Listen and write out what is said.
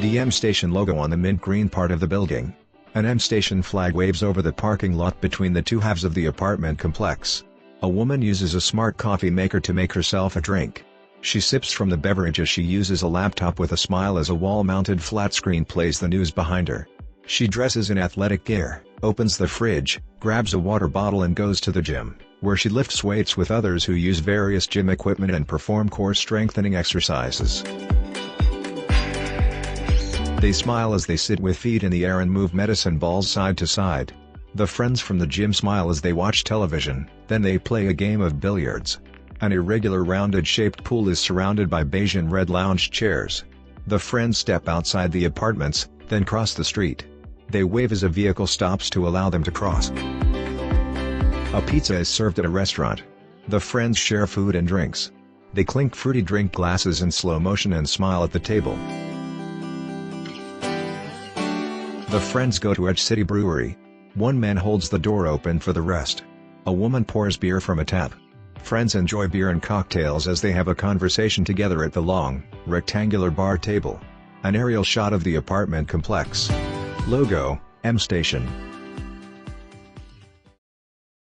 The M Station logo on the mint green part of the building. An M Station flag waves over the parking lot between the two halves of the apartment complex. A woman uses a smart coffee maker to make herself a drink. She sips from the beverage as she uses a laptop with a smile as a wall-mounted flat screen plays the news behind her. She dresses in athletic gear, opens the fridge, grabs a water bottle and goes to the gym, where she lifts weights with others who use various gym equipment and perform core strengthening exercises. They smile as they sit with feet in the air and move medicine balls side to side. The friends from the gym smile as they watch television, then they play a game of billiards. An irregular rounded-shaped pool is surrounded by beige and red lounge chairs. The friends step outside the apartments, then cross the street. They wave as a vehicle stops to allow them to cross. A pizza is served at a restaurant. The friends share food and drinks. They clink fruity drink glasses in slow motion and smile at the table. The friends go to Edge City Brewery. One man holds the door open for the rest. A woman pours beer from a tap. Friends enjoy beer and cocktails as they have a conversation together at the long, rectangular bar table. An aerial shot of the apartment complex. Logo, M Station.